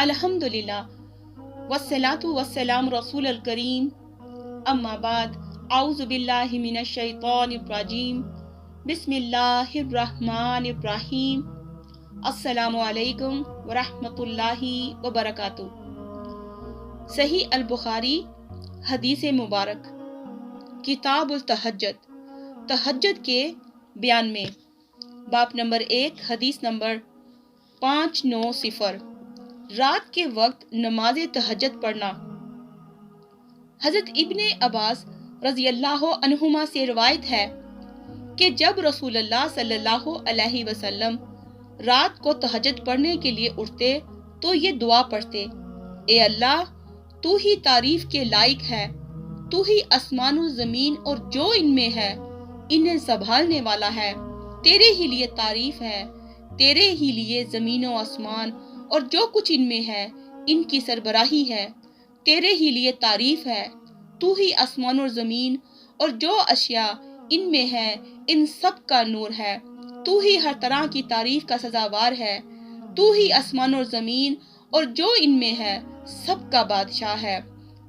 अल्हम्दुलिल्लाह वस्सलातु वस्सलाम रसूल अल करीम अम्मा बाद औज़ु बिल्लाहि मिनश शैतानिर रजीम बिस्मिल्लाहिर रहमानिर रहीम अस्सलामु अलैकुम व रहमतुल्लाहि व बरकातुहू। सही अल बुखारी हदीस मुबारक किताबुल तहज्जुद के बयान में बाब नंबर 1 हदीस नंबर 590 रात के वक्त नमाज तहज्जुद पढ़ना। हजरत इब्ने अब्बास रज़ी अल्लाह अन्हुमा से रिवायत है कि जब रसूलुल्लाह सल्लल्लाहु अलैहि वसल्लम रात को तहज्जुद पढ़ने के लिए उठते तो ये दुआ पढ़ते, ए अल्लाह तू ही तारीफ के लायक है, तू ही आसमान और जमीन और जो इनमें है इन्हें संभालने वाला है, तेरे ही लिए तारीफ है, तेरे ही लिए जमीन और आसमान और जो कुछ इनमें है इनकी सरबराही है, तेरे ही लिए तारीफ है, तू ही आसमान और जमीन और जो अशिया इनमें है इन सब का नूर है, तू ही हर तरह की तारीफ का सजावार है, तू ही आसमान और जमीन और जो इनमें है सब का बादशाह है,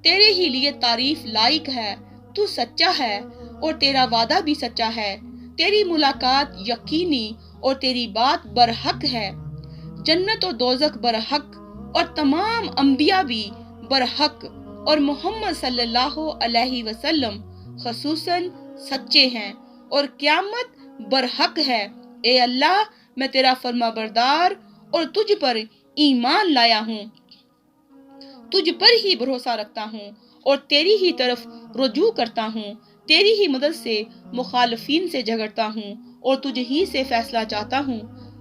तेरे ही लिए तारीफ लायक है, तू सच्चा है और तेरा वादा भी सच्चा है, तेरी मुलाकात यकीनी और तेरी बात बरहक है, जन्नत और दोज़ख बरहक और तमाम अंबिया भी बरहक और मोहम्मद सल्लल्लाहु अलैहि वसल्लम खसूसन सच्चे हैं और क़यामत बरहक है। ए अल्लाह मैं तेरा फरमाबरदार और तुझ पर ईमान लाया हूँ, तुझ पर ही भरोसा रखता हूँ और तेरी ही तरफ रुजू करता हूँ, तेरी ही मदद से मुखालिफिन से झगड़ता हूँ और तुझ ही से फैसला चाहता हूँ।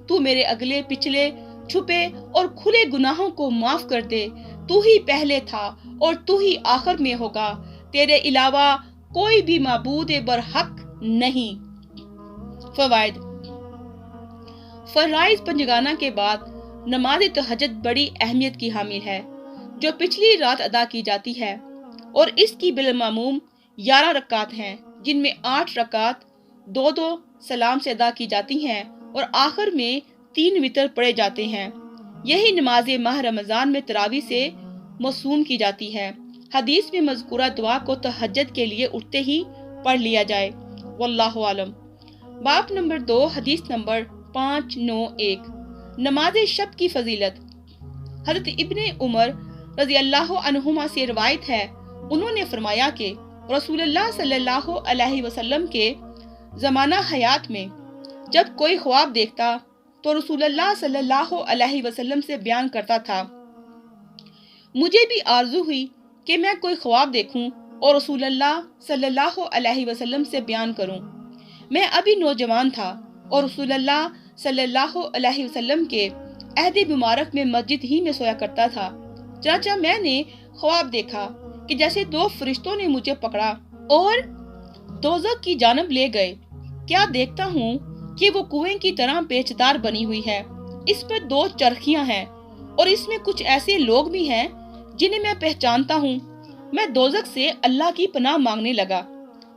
तू मेरे अगले पिछले छुपे और खुले गुनाहों को माफ कर दे, तू ही पहले था और तू ही आखिर में होगा, तेरे अलावा कोई भी माबूद बरहक नहीं। फवाइद फराइज पंजगाना के बाद नमाज तहज्जुद बड़ी अहमियत की हामिल है जो पिछली रात अदा की जाती है और इसकी बिलमामूम 11 रकात हैं जिनमें 8 रकात 2-2 सलाम से अदा की जाती हैं और आखिर में 3 वितर पढ़े जाते हैं। यही नमाज माह रमजान में तरावी से मौसूम की जाती है। हदीस में मज़कूरा दुआ को तहज्जुद के लिए उठते ही पढ़ लिया जाए। वल्लाहु आलम। बाब नंबर 2 हदीस नंबर 591 नमाज शब की फजीलत। हज़रत इब्ने उमर रज़ी अल्लाह अन्हुमा से रिवायत है, उन्होंने फरमाया कि रसूलुल्लाह सल्लल्लाहु अलैहि वसल्लम के ज़माना हयात में जब कोई ख्वाब देखता तो रसूलुल्लाह सल्लल्लाहु अलैहि वसल्लम से बयान करता था, मुझे भी आरज़ू हुई कि मैं कोई ख्वाब देखूं और रसूलुल्लाह सल्लल्लाहु अलैहि वसल्लम से बयान करूं। मैं अभी नौजवान था और रसूलुल्लाह सल्लल्लाहु अलैहि वसल्लम के अहद मुबारक में मस्जिद ही में सोया करता था। चाचा मैंने ख्वाब देखा कि जैसे 2 फरिश्तों ने मुझे पकड़ा और दोज़ख की जानब ले गए। क्या देखता हूँ कि वो कुएं की तरह पेचदार बनी हुई है, इस पर 2 चरखियां हैं और इसमें कुछ ऐसे लोग भी हैं जिन्हें मैं पहचानता हूँ। मैं दोज़ख से अल्लाह की पनाह मांगने लगा।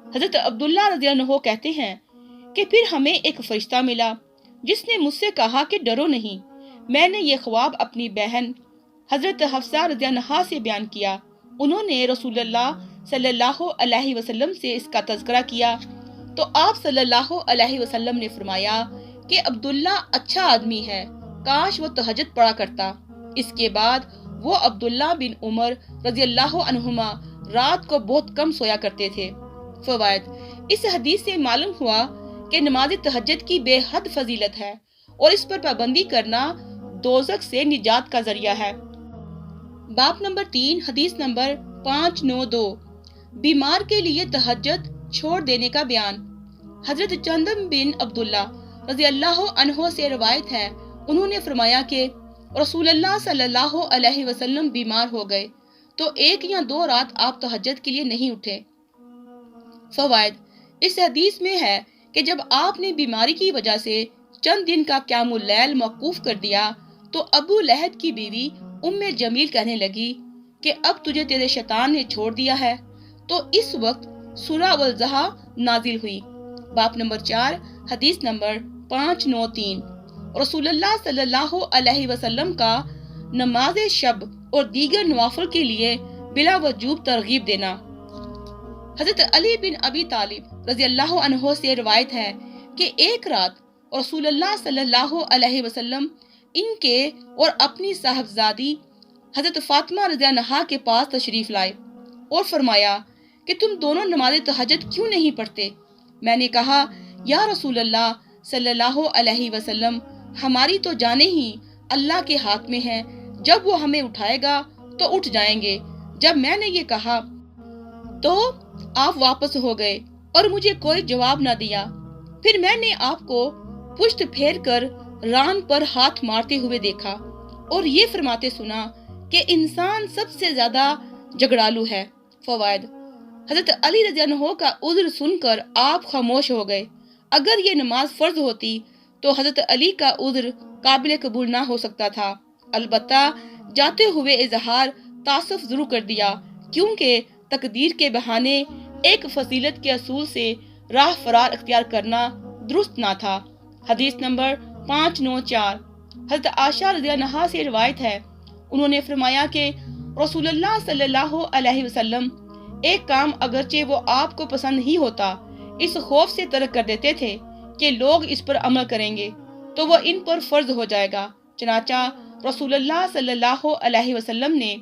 हजरत अब्दुल्ला रज़ी अल्लाह अन्हु कहते हैं कि फिर हमें एक फरिश्ता मिला जिसने मुझसे कहा कि डरो नहीं। मैंने ये ख्वाब अपनी बहन हजरत हफ्सा रज़ी अन्हा से बयान किया। उन्होंने रसूलुल्लाह सल्लल्लाहु अलैहि वसल्लम से इसका तज़किरा किया तो आप सल्लल्लाहु अलैहि वसल्लम ने फरमाया कि अब्दुल्ला अच्छा आदमी है, काश वो तहज्जुद पढ़ा करता। इसके बाद वो अब्दुल्ला बिन उमर रज़ी अल्लाह अन्हुमा रात को बहुत कम सोया करते थे। फवाइद इस हदीस से मालूम हुआ कि नमाज तहज्जुद की बेहद फजीलत है और इस पर पाबंदी करना दोज़ख से निजात का जरिया है। बाब नंबर 3 हदीस नंबर 592 बीमार के लिए तहज्जुद छोड़ देने का बयान। हजरत चंदम बिन अब्दुल्ला रज़ी अल्लाह अन्हो से रिवायत है, उन्होंने फरमाया कि रसूलुल्लाह सल्लल्लाहु अलैहि वसल्लम बीमार हो गए तो 1 या 2 रात आप तहज्जुद के लिए नहीं उठे। फवाइद इस हदीस में है कि जब आपने बीमारी की वजह से चंद दिन का क़यामुल लैल मौकूफ कर दिया तो अबू लहब की बीवी उम्मे जमील कहने लगी कि अब तुझे तेरे शैतान ने छोड़ दिया है। तो इस वक्त सूरह वल्ज़हा नाजिल हुई। बाब नंबर 4 हदीस नंबर 593 रसूलुल्लाह सल्लल्लाहु अलैहि वसल्लम का नमाज शब और दीगर नवाफिल के लिए बिला वजूब तरगीब देना। हजरत अली बिन अबी तालिब रज़ी अल्लाह अन्हो से रिवायत है कि एक रात रसूलुल्लाह सल्लल्लाहु अलैहि वसल्लम इनके और अपनी साहबजादी हजरत फातिमा रज़ी अन्हा के पास तशरीफ लाए और फरमाया कि तुम दोनों नमाज तहज्जुद क्यों नहीं पढ़ते? मैंने कहा, या रसूलल्लाह सल्लल्लाहु अलैहि वसल्लम, हमारी तो जाने ही अल्लाह के हाथ में है, जब वो हमें उठाएगा तो उठ जाएंगे। जब मैंने ये कहा तो आप वापस हो गए और मुझे कोई जवाब ना दिया। फिर मैंने आपको पुश्त फेर कर रान पर हाथ मारते हुए देखा और ये फरमाते सुना कि इंसान सबसे ज्यादा झगड़ालू है। फवायद, हजरत अली रज़ी अन्हो का उज़्र सुनकर आप खामोश हो गए। अगर ये नमाज फर्ज होती तो हजरत अली का उज़्र काबिल कबूल ना हो सकता था। अलबत्ता जाते हुए इजहार तासुफ जरूर कर दिया, क्योंकि तकदीर के बहाने एक फजीलत के असूल से राह फरार अख्तियार करना दुरुस्त ना था। हदीस नंबर 594। हजरत आयशा रज़ी अन्हा से रिवायत है, उन्होंने फरमाया कि रसूलुल्लाह सल्लल्लाहु अलैहि वसल्लम एक काम अगरचे वो आपको पसंद ही होता, इस खौफ से तर्क कर देते थे कि लोग इस पर अमल करेंगे तो वो इन पर फर्ज हो जाएगा। चनाचा रसूलुल्लाह सल्लल्लाहु अलैहि वसल्लम ने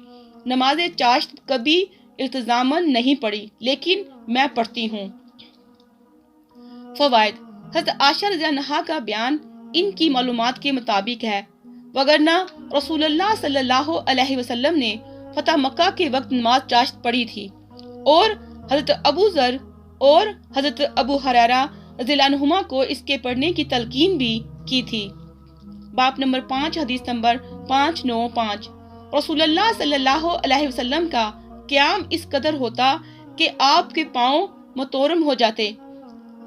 नमाज चाश्त कभी इल्तिजामन नहीं पढ़ी, लेकिन मैं पढ़ती हूँ। फवायद, हज़रत आयशा रज़ी अन्हा का बयान इनकी मालूमात के मुताबिक है, वगरना रसूलुल्लाह सल्लल्लाहु अलैहि वसल्लम ने फतह मक्का के वक्त नमाज चाश्त पढ़ी थी और हज़रत अबू ज़र और हज़रत अबू हुरैरा रज़ियल्लाहु अन्हुमा को इसके पढ़ने की तलकीन भी की थी। बाप नंबर 5 हदीस नंबर 595। रसूलुल्लाह सल्लल्लाहु अलैहि वसल्लम का क़याम इस कदर होता कि आपके पाँव मतोरम हो जाते।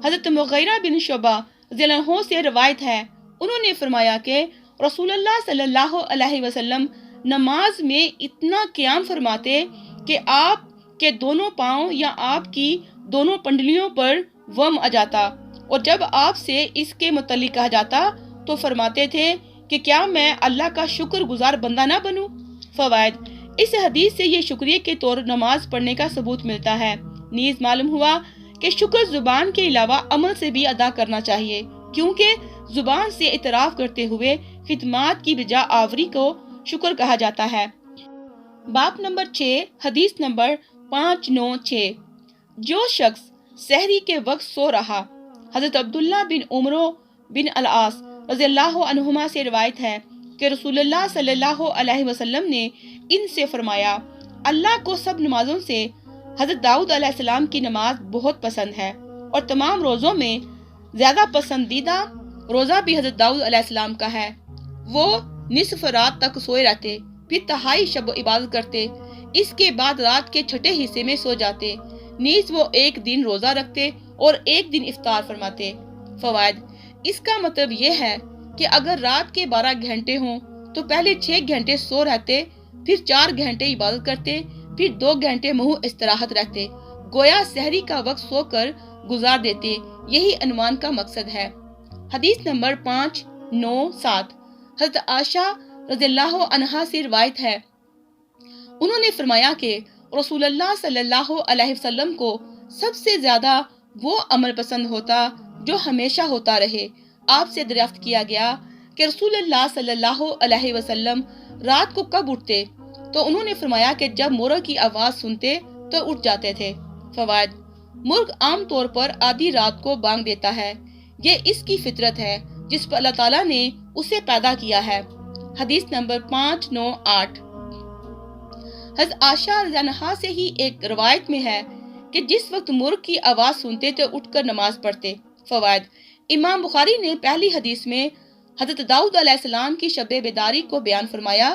हज़रत मुग़ीरा बिन शुबा रज़ियल्लाहु अन्हु से रवायत है, उन्होंने फरमाया कि रसूलुल्लाह सल्लल्लाहु अलैहि वसल्लम नमाज में इतना क़याम फरमाते कि आप के दोनों पाँव या आपकी दोनों पंडलियों पर वम आ जाता, और जब आपसे इसके मुतल्लिक़ कहा जाता तो फरमाते थे कि क्या मैं अल्लाह का शुक्रगुजार बंदा ना बनूं। फवायद, इस हदीस से ये शुक्रिया के तौर नमाज पढ़ने का सबूत मिलता है। नीज मालूम हुआ कि शुक्र जुबान के अलावा अमल से भी अदा करना चाहिए, क्योंकि जुबान से इतराफ करते हुए खिदमात की बिजा आवरी को शुक्र कहा जाता है। बाप नंबर 6 हदीस नंबर 596। जो शख्स सहरी के वक्त सो रहा, हजरत अब्दुल्ला बिन उमरो बिन अल-आस रज़ियल्लाहु अन्हुमा से रिवायत है कि रसूलुल्लाह सल्लल्लाहु अलैहि वसल्लम ने इनसे फरमाया, अल्लाह को सब नमाजों से हजरत दाऊद अलैहिस्सलाम की नमाज बहुत पसंद है, और तमाम रोज़ों में ज़्यादा पसंदीदा रोज़ा भी हजरत दाऊद अलैहिस्सलाम का है। वो निस्फ रात तक सोए रहते, फिर तहाई शब इबादत करते, इसके बाद रात के छठे हिस्से में सो जाते। नीज वो एक दिन रोज़ा रखते और एक दिन इफ्तार फरमाते। फवायद, इसका मतलब ये है कि अगर रात के 12 घंटे हों तो पहले 6 घंटे सो रहते, फिर 4 घंटे इबादत करते, फिर 2 घंटे मुँह इस्तराहत रहते, गोया सहरी का वक्त सोकर गुजार देते। यही अनुमान का मकसद है। हदीस नंबर 597। हज़रत आयशा रज़ियल्लाहु अन्हा से रिवायत है, उन्होंने फरमाया कि रसूलुल्लाह सल्लल्लाहु अलैहि वसल्लम को सबसे ज्यादा वो अमल पसंद होता जो हमेशा होता रहे। आपसे दरियाफ्त किया गया कि रसूलुल्लाह सल्लल्लाहु अलैहि वसल्लम रात को कब उठते, तो उन्होंने फरमाया कि जब मोर की आवाज सुनते तो उठ जाते थे। फवायद, मुर्ग आम तौर पर आधी रात को बांग देता है, ये इसकी फितरत है जिस पर अल्लाह ताला ने उसे पैदा किया है। हदीस नंबर 598। हज़रत आयशा रज़ी अन्हा से ही एक रवायत में है कि जिस वक्त मुर्ग की आवाज़ सुनते तो उठकर नमाज पढ़ते। फवायद, इमाम बुखारी ने पहली हदीस में हज़रत दाऊद अलैहिस्सलाम की शब बेदारी को बयान फरमाया।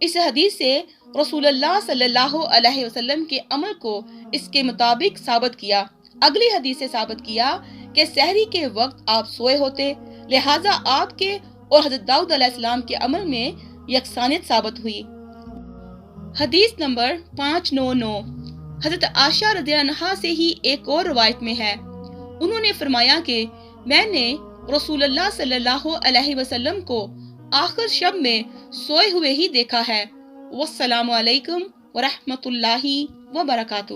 इस हदीस से रसूलुल्लाह सल्लल्लाहु अलैहि वसल्लम के अमल को इसके मुताबिक साबित किया। अगली हदीस से साबित किया कि सहरी के वक्त आप सोए होते, लिहाजा आपके और हज़रत दाऊद अलैहिस्सलाम के अमल में यकसानियत साबित हुई। हदीस नंबर 599। हज़रत आयशा रज़ियल्लाहु अन्हा से ही एक और रवायत में है, उन्होंने फरमाया कि मैंने रसूलुल्लाह सल्लल्लाहु अलैहि वसल्लम को آخر شب میں سوئے ہوئے ہی دیکھا ہے۔ والسلام علیکم ورحمۃ اللہ وبرکاتہ۔